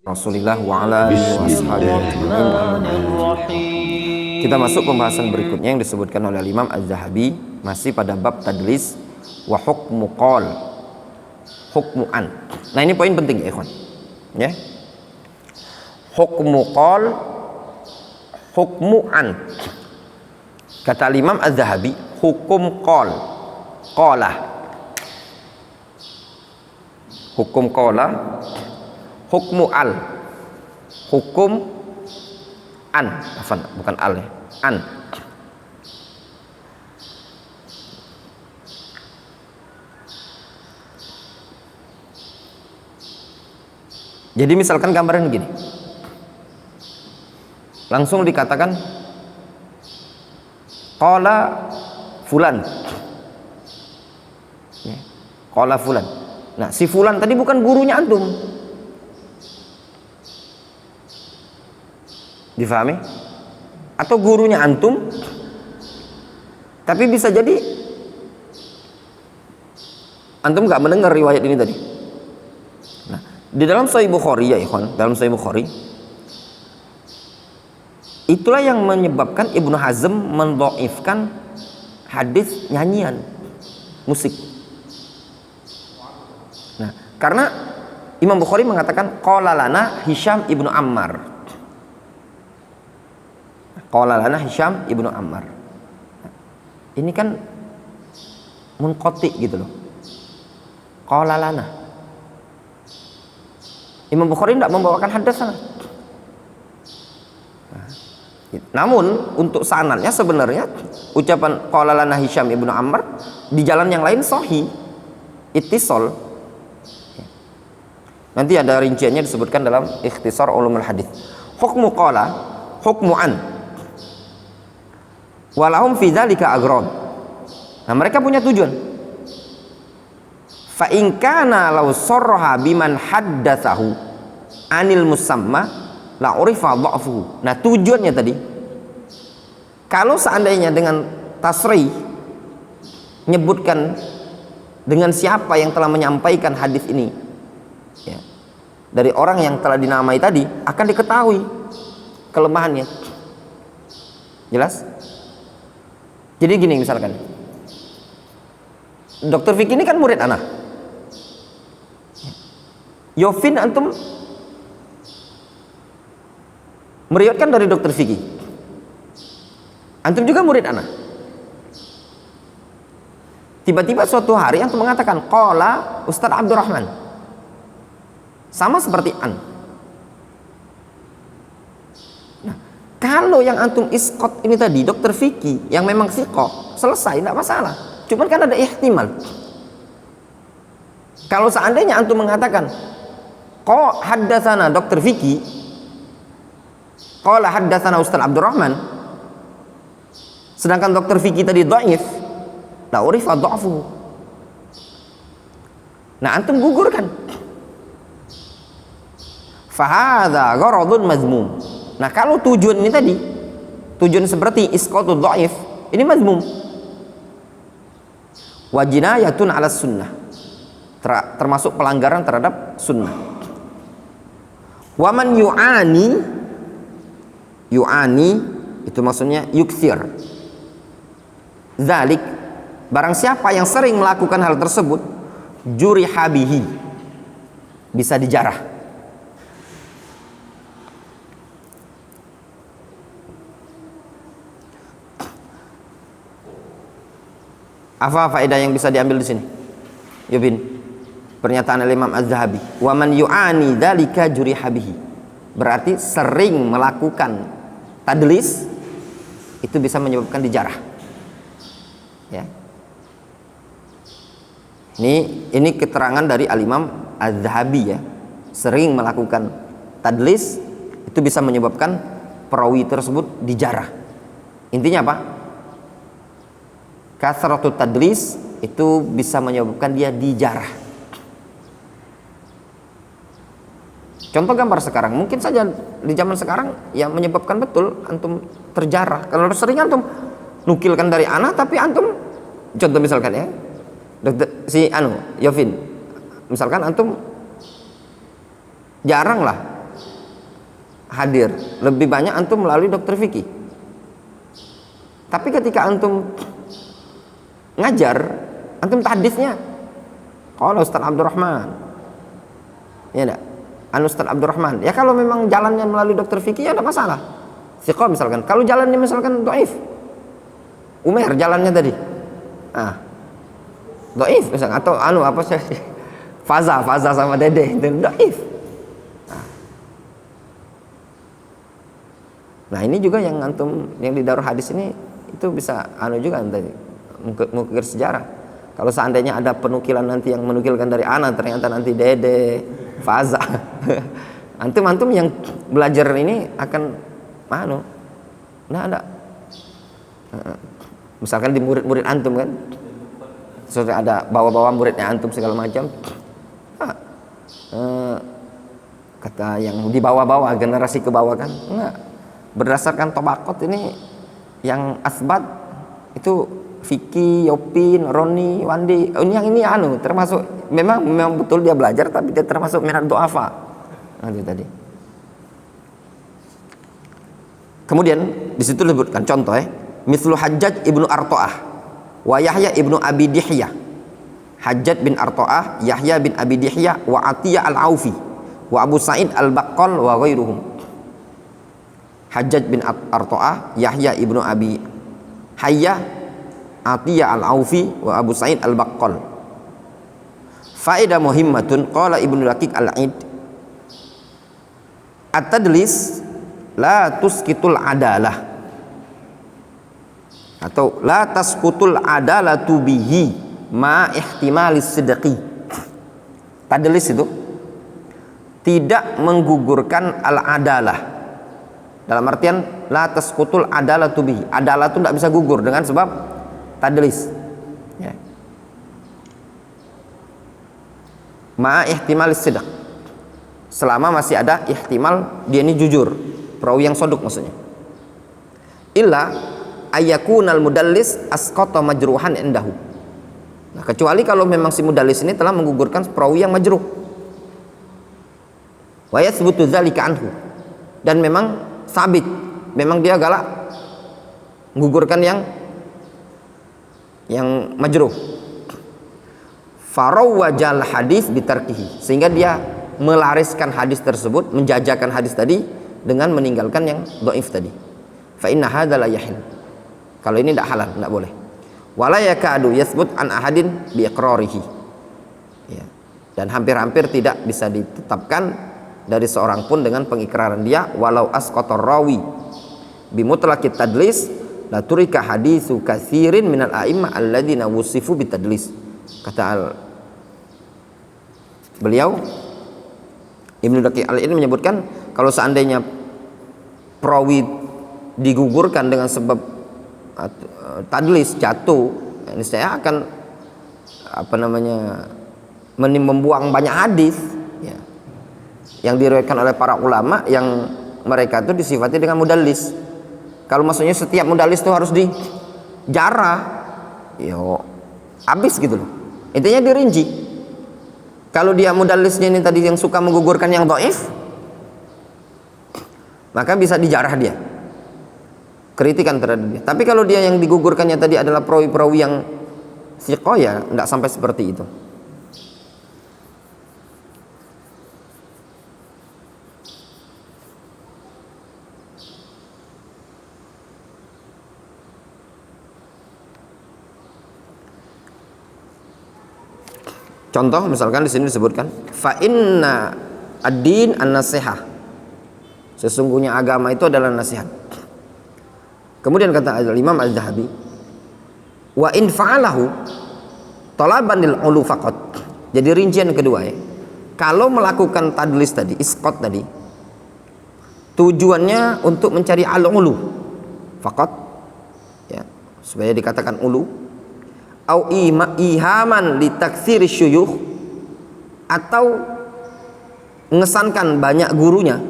Rasulillah wa ala alihi wa ashabihi. Kita masuk pembahasan berikutnya yang disebutkan oleh Imam Az-Zahabi, masih pada bab tadlis wa hukmu qol, hukmu an. Nah, ini poin penting ya ikhwan. Ya. Hukmu qol, hukmu an. Kata Imam Az-Zahabi, hukum qol, qala. Hukum qala, hukmu al, hukum an, bukan al ya, an. Jadi misalkan gambaran gini, langsung dikatakan qala fulan, ya, qala fulan. Nah, si fulan tadi bukan gurunya antum. Difahami? Atau gurunya antum, tapi bisa jadi antum gak mendengar riwayat ini tadi. Nah, di dalam Sahih Bukhari ya ikhwan, dalam Sahih Bukhari, itulah yang menyebabkan Ibnu Hazm mendhaifkan hadis nyanyian, musik. Nah, karena Imam Bukhari mengatakan qala lana Hisham ibnu Ammar. Qala lana Hisham ibnu Ammar. Ini kan munqati gitu loh. Qala lana. Imam Bukhari tidak membawakan hadatsana. Namun untuk sanadnya sebenarnya ucapan qala lana Hisham ibnu Ammar di jalan yang lain sahih, ittisal. Nanti ada rinciannya disebutkan dalam Ikhtisar Ulumul Hadis. Hukmu qala, hukmu an. Walahum fi dzalika agrad. Nah, mereka punya tujuan. Fa in kana law sarraha biman haddatsahu anil musamma la urifa dha'fuhu. Nah, tujuannya tadi, kalau seandainya dengan tasrih menyebutkan dengan siapa yang telah menyampaikan hadis ini, ya, dari orang yang telah dinamai tadi, akan diketahui kelemahannya. Jelas? Jadi gini misalkan, Dr. Vicky ini kan murid ana. Yofin antum meriwayatkan dari Dr. Vicky. Antum juga murid ana. Tiba-tiba suatu hari antum mengatakan qala Ustaz Abdurrahman. Sama seperti an. Nah, kalau yang antum iskot ini tadi Dr. Vicky yang memang siqah, selesai, tidak masalah. Cuman kan ada ihtimal. Kalau seandainya antum mengatakan qala haddatsana Dr. Vicky, qala haddatsana Ustaz Abdurrahman, sedangkan Dr. Vicky tadi dhaif, la urifa dha'fuhu. Nah, antum gugurkan. Fahadha gharadun mazmum. Nah, kalau tujuan ini tadi, tujuan seperti isqatul dhaif, ini mazmum. Wa jinayatun 'ala sunnah. Termasuk pelanggaran terhadap sunnah. Wa man yu'ani itu maksudnya yukthir. Zalik, barang siapa yang sering melakukan hal tersebut, juriha bihi, bisa dijarah. Apa faedah yang bisa diambil di sini? Yubin, pernyataan Imam Az-Zahabi, wa man yu'ani dzalika juriha bihi, berarti sering melakukan tadlis itu bisa menyebabkan dijarah. Ya. Ini keterangan dari Al-Imam Az-Zahabi ya. Sering melakukan tadlis itu bisa menyebabkan perawi tersebut dijarah. Intinya apa? Kasratut tadlis itu bisa menyebabkan dia dijarah. Contoh gambar sekarang, mungkin saja di zaman sekarang yang menyebabkan betul antum terjarah. Kalau sering antum nukilkan dari anak, tapi antum, contoh misalkan ya, Yofin, misalkan antum jarang lah hadir, lebih banyak antum melalui dokter fikih. Tapi ketika antum ngajar, antum hadisnya kalau Ustaz Abdurrahman, ya enggak? Ustaz Abdurrahman. Ya kalau memang jalannya melalui dokter fikih ya ada masalah. Siqah misalkan. Kalau jalannya misalkan dhaif, Umair jalannya tadi, dhaif misalkan, atau apa sih? Faza sama Dede itu dhaif. Nah ini juga yang antum yang di Darul Hadis ini itu bisa juga tadi mengukir sejarah. Kalau seandainya ada penukilan nanti yang menukilkan dari anak, ternyata nanti Dede, Faza, antum yang belajar ini akan ada. Misalkan di murid-murid antum kan, sudah ada bawa-bawa muridnya antum segala macam. Kata yang dibawa-bawa generasi ke bawah kan, enggak. Berdasarkan tobakot ini yang asbat itu Vicky, Yopin, Roni, Wandi, ini termasuk memang betul dia belajar tapi dia termasuk minat du'afa. Itu tadi. Kemudian di situ disebutkan contoh mislu Hajjaj ibnu Arto'ah wa Yahya ibnu Abi Dihyah. Hajjaj bin Arto'ah, Yahya bin Abi Dihyah wa Atiyah al-Aufi wa Abu Sa'id al-Baqqal wa ghairuhum. Hajjaj bin Arto'ah, Yahya ibnu Abi Hayyah, Atiyah al-Aufi wa Abu Sa'id al-Baqqal. Faedah muhimmatun qala Ibnu Daqiq al-Aid at-tadlis la tusqitul adalah atau la tasqutul adalatu bihi ma ihtimalis sidqi. Tadlis itu tidak menggugurkan al-adalah, dalam artian la tasqutul adalatu bihi, adalah itu tidak bisa gugur dengan sebab tadlis ya. Ma ihtimalis sidq, selama masih ada ihtimal dia ini jujur, perawi yang soduk maksudnya. Illa ayakunal mudallis asqata majruhan indahu. Nah, kecuali kalau memang si mudallis ini telah menggugurkan perawi yang majruh. Wa yathbutu dzalika anhu, dan memang sabit, memang dia galak menggugurkan yang majruh. Farawwajal hadis bitarkihi, sehingga dia melariskan hadis tersebut, menjajakan hadis tadi dengan meninggalkan yang dhaif tadi. Fa inna hadza la yahil, kalau ini tidak halal, tidak boleh. Wala yakadu yathbut an ahadin bi iqrarihi ya. Dan hampir-hampir tidak bisa ditetapkan dari seorang pun dengan pengikraran dia, walau asqatar rawi bi mutlaqit tadlis la turika haditsu katsirin minal a'immah alladziina wusifu bitadlis. Kata beliau Ibnu Daqiq al-Aid menyebutkan kalau seandainya perawi digugurkan dengan sebab tadlis, jatuh, ini saya akan membuang banyak hadis ya, yang diriwayatkan oleh para ulama yang mereka itu disifati dengan mudallis. Kalau maksudnya setiap mudallis itu harus dijarah, habis gitu loh. Intinya dirinci. Kalau dia mudallisnya ini tadi yang suka menggugurkan yang dhaif, maka bisa dijarah dia, kritikan terhadap dia. Tapi kalau dia yang digugurkannya tadi adalah perawi-perawi yang thiqah, ya tidak sampai seperti itu. Contoh misalkan di sini disebutkan fa inna ad-din an-nasihah, sesungguhnya agama itu adalah nasihat. Kemudian kata Imam Al-Zahabi, wa in fa'alahu talaban lil ulu faqat. Jadi rincian kedua ya, kalau melakukan tadlis tadi, isqat tadi, tujuannya untuk mencari al-ulu faqat ya, supaya dikatakan ulu, au ihaman li taktsiri syuyukh, atau mengesankan banyak gurunya,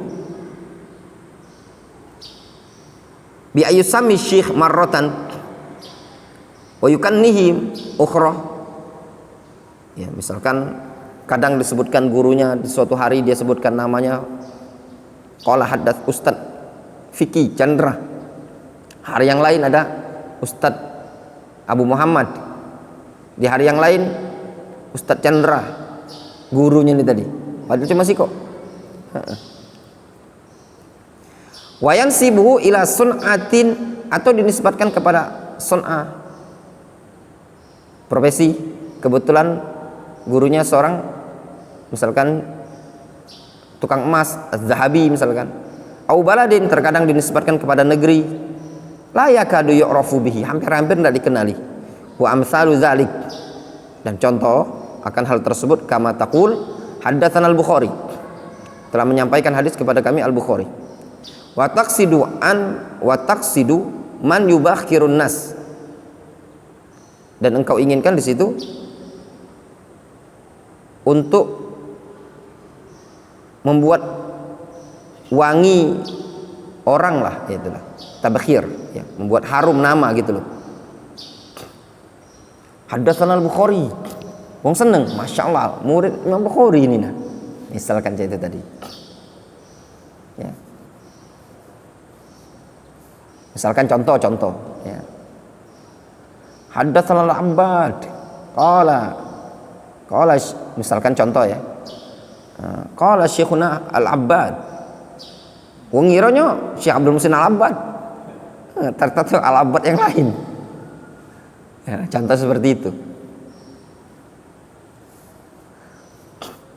bi ayyusami syekh marratan wa yukannihi ukhra ya, misalkan kadang disebutkan gurunya, di suatu hari dia sebutkan namanya, Qala haddath Ustad Fikih Chandra. Hari yang lain ada Ustad Abu Muhammad. Di hari yang lain Ustad Chandra, gurunya ini tadi. Padahal cuma sih kok. Wayan sibuhu ila sun'atin, atau dinisbatkan kepada sun'ah, profesi. Kebetulan gurunya seorang misalkan tukang emas, az-zahabi misalkan. Au baladin, terkadang dinisbatkan kepada negeri. La yakadu yu'rafu bihi, hampir-hampir tidak dikenali. Wa amsalu zalik, dan contoh akan hal tersebut kama taqul haddatsana al-Bukhari, telah menyampaikan hadis kepada kami al-Bukhari. Wa taqsidu man yubakhirun nas, dan engkau inginkan di situ untuk membuat wangi orang lah, itulah tabakhir ya, membuat harum nama gitu loh. Haddatsana al-Bukhari, wong seneng, masya Allah murid Imam Bukhari ini nah, misalkan itu tadi ya. Misalkan contoh ya. Haddatsana al-Abbad qala misalkan contoh ya. Qala Syekhuna Al-Abbad, wong ngironyo Syekh Abdul Muhsin Al-Abbad, tertentu Al-Abbad yang lain ya, contoh seperti itu.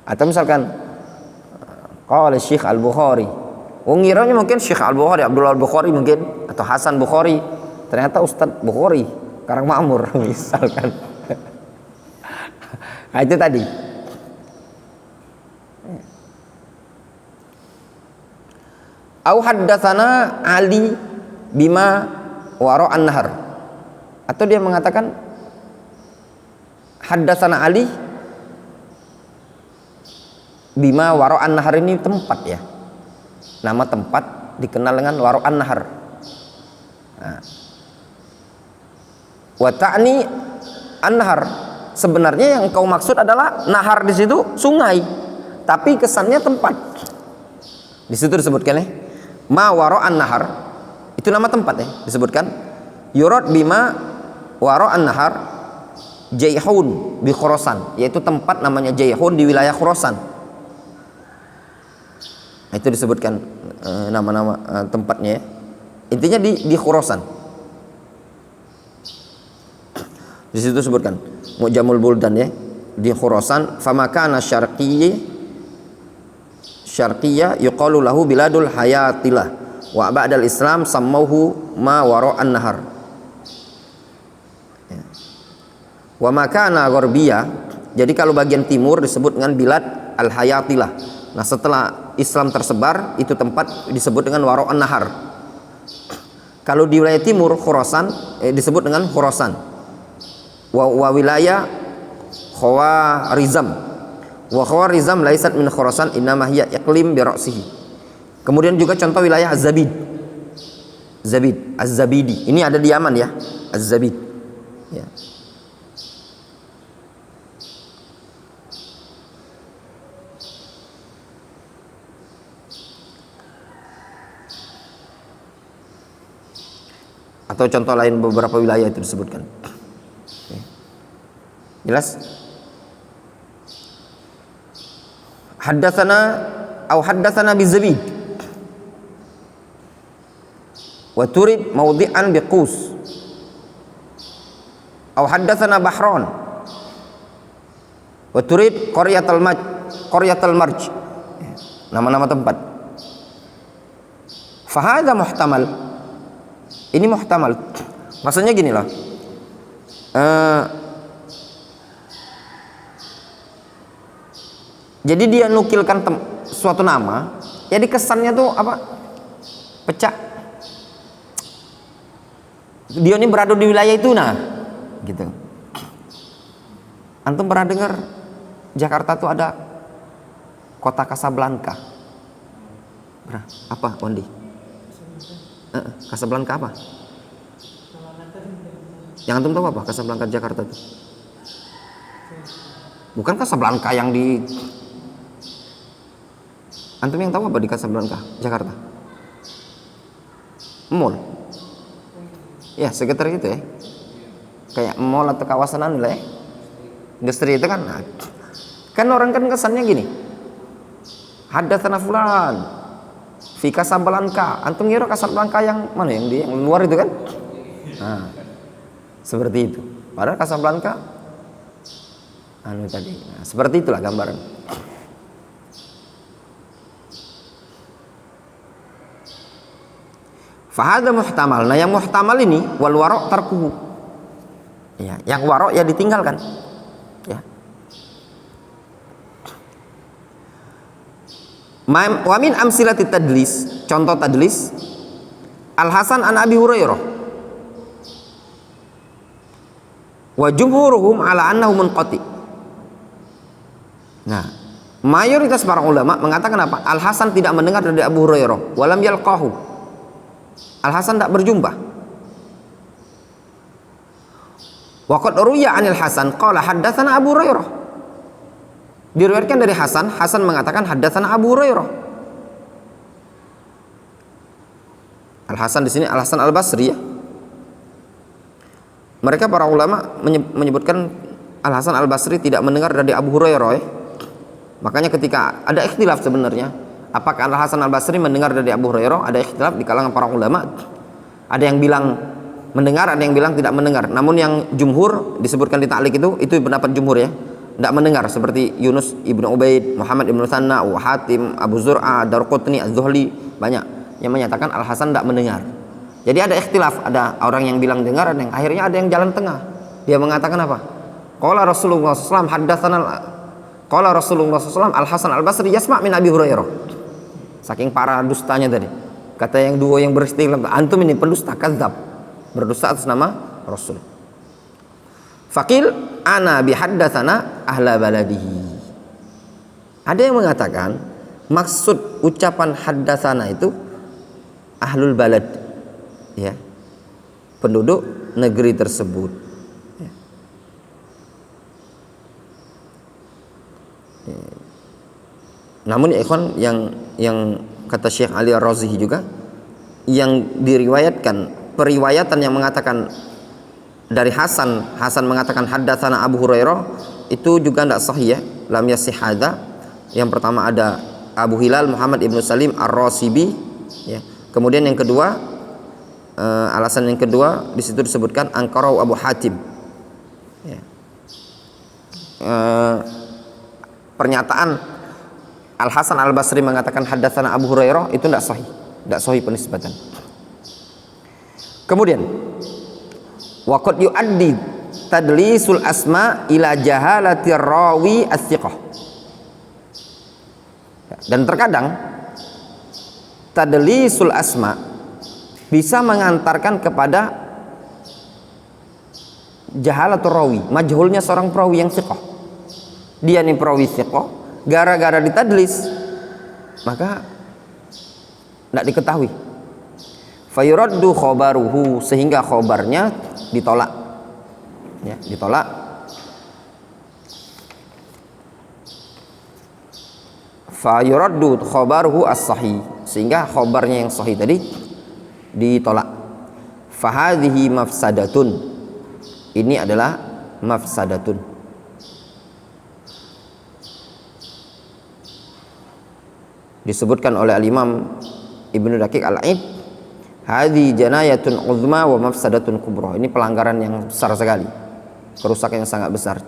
Atau misalkan qala Syekh Al-Bukhari, wong ngironyo mungkin Syekh Al-Bukhari, Abdullah Al-Bukhari mungkin, atau Hasan Bukhari, ternyata Ustadz Bukhari Karangmakmur misalkan. Nah itu tadi. Au haddatsana Ali bima wara'an nahar, atau dia mengatakan haddatsana Ali bima wara'an nahar, ini tempat ya, nama tempat dikenal dengan wara'an nahar. Nah. Wa ta'ni an-nahar, sebenarnya yang kau maksud adalah nahar di situ sungai, tapi kesannya tempat. Di situ disebutkan ya, ma wara'an nahar, itu nama tempat ya, disebutkan yurad bima wara'an nahar Jaihun di Khurasan, yaitu tempat namanya Jaihun di wilayah Khurasan. Nah, itu disebutkan nama-nama tempatnya ya. Intinya di Khurasan. Di situ disebutkan Mu'jamul Buldan ya, di Khurasan. Famakana syarqiyya yuqalu lahu biladul hayatilah, wa ba'dal Islam sammauhu ma wara'an nahar. Ya. Wa makana gharbiyya, jadi kalau bagian timur disebut dengan bilad al hayatilah. Nah, setelah Islam tersebar, itu tempat disebut dengan wara'an nahar. Kalau di wilayah timur Khurasan disebut dengan Khurasan. Wa wilayah Khawarizm, wa Khawarizm laisat min Khurasan innama hiya iqlim bi ra'sihi. Kemudian juga contoh wilayah Az-Zabid, Az-Zabidi, ini ada di Yaman ya, Az-Zabid ya. Atau contoh lain beberapa wilayah itu disebutkan. Jelas? Haddatsana bizabid wa turid mawdi'an biqus, au haddatsana bahran wa turid qaryatal marj, nama-nama tempat. Fahadha muhtamal, ini muhtamal, maksudnya gini loh, jadi dia nukilkan suatu nama, jadi kesannya tuh apa? Pecah. Dia ini berada di wilayah itu nah, gitu. Antum pernah dengar Jakarta tuh ada kota Casablanca? Apa, Wandi? Casablanca apa? Yang antum tahu apa Casablanca Jakarta tuh? Bukan Casablanca yang di Antum yang tahu apa di Casablanca, Jakarta? Mall. Ya, sekitar gitu ya. Kayak mall atau kawasan anu lah ya. Industri itu kan. Nah, kan orang kan kesannya gini. Haddatsana fulan fi Casablanca. Antum ngira Casablanca yang mana, yang di yang luar itu kan? Nah, seperti itu. Padahal Casablanca anu tadi. Nah, seperti itulah gambaran. Fahada muhtamal. Nah, yang muhtamal ini wal wara' tarkuhu. Ya, yang wara' ya ditinggalkan. Ya. Wa min amsilati tadlis, contoh tadlis Al Hasan an Abi Hurairah. Wa jumhuruhum ala annahu munqati. Nah, mayoritas para ulama mengatakan apa? Al Hasan tidak mendengar dari Abu Hurairah, walam yalqahu. Al Hasan tidak berjumpa. Wa qad ruya 'anil Hasan qala haddatsana Abu Hurairah. Diriwayatkan dari Hasan, Hasan mengatakan haddatsana Abu Hurairah. Al Hasan di sini Al Hasan Al Basri ya. Mereka para ulama menyebutkan Al Hasan Al Basri tidak mendengar dari Abu Hurairah ya. Makanya ketika ada ikhtilaf sebenarnya, apakah Al Hasan Al Basri mendengar dari Abu Hurairah? Ada ikhtilaf di kalangan para ulama. Ada yang bilang mendengar, ada yang bilang tidak mendengar. Namun yang jumhur disebutkan di ta'liq itu pendapat jumhur ya. Tidak mendengar, seperti Yunus ibnu Ubaid, Muhammad ibnu Thanna, Abu Hatim, Abu Zur'ah, Darqutni, Az-Zuhli, banyak yang menyatakan Al Hasan tidak mendengar. Jadi ada ikhtilaf, ada orang yang bilang dengar, dan yang akhirnya ada yang jalan tengah. Dia mengatakan apa? Qala Rasulullah SAW haddatsana Qala Rasulullah SAW Al Hasan Al Basri yasma' min Abi Hurairah. Saking para dustanya tadi. Kata yang dua yang beristighfar, antum ini pendusta, kadzab, berdusta atas nama Rasul. Faqil ana bihaddatsana ahla baladihi. Ada yang mengatakan maksud ucapan haddatsana itu ahlul balad, ya, penduduk negeri tersebut. Ya. Namun ya ikhwan, yang kata Syekh Ali Ar-Razihi juga, yang diriwayatkan, periwayatan yang mengatakan dari Hasan mengatakan haddatsana Abu Hurairah, itu juga tidak sahih ya, lam yasih hadza. Yang pertama ada Abu Hilal Muhammad ibnu Salim Ar-Rasibi ya. Kemudian yang kedua, alasan yang kedua di situ disebutkan Angkarau Abu Hatim ya. Pernyataan Al Hasan Al Basri mengatakan haddatsana Abu Hurairah itu tidak sahih penisbatan. Kemudian wa qad yu'addi tadlisul asma ila jahalati rawi as-siqah. Dan terkadang tadlisul asma bisa mengantarkan kepada jahalatul rawi, majhulnya seorang perawi yang siqah. Dia nih perawi siqah, gara-gara ditadlis maka tidak diketahui. Fayuraddu khobaruhu, sehingga khobarnya ditolak ya, ditolak. Fayuraddu khobaruhu as-sahih, sehingga khobarnya yang sahih tadi ditolak. Fahadhihi mafsadatun, ini adalah mafsadatun. Disebutkan oleh Al-Imam Ibnu Daqiq Al-Aid, hadhi janayatun uzma wa mafsadatun kubra. Ini pelanggaran yang besar sekali, kerusakan yang sangat besar.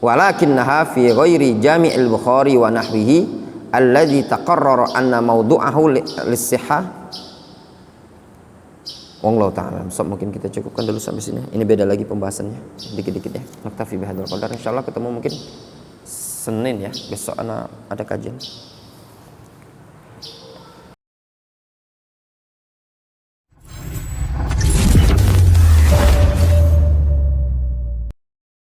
Walakinnaha fi ghairi Jami'il Bukhari wa nahwihi alladhi taqarrara anna mawdu'ahu lis-sihhah. Wallahu ta'ala. So, mungkin kita cukupkan dulu sampai sini. Ini beda lagi pembahasannya, dikit-dikit ya. Naktafi bihadzal qadar. Insyaallah ketemu mungkin Senin ya, besok ada kajian.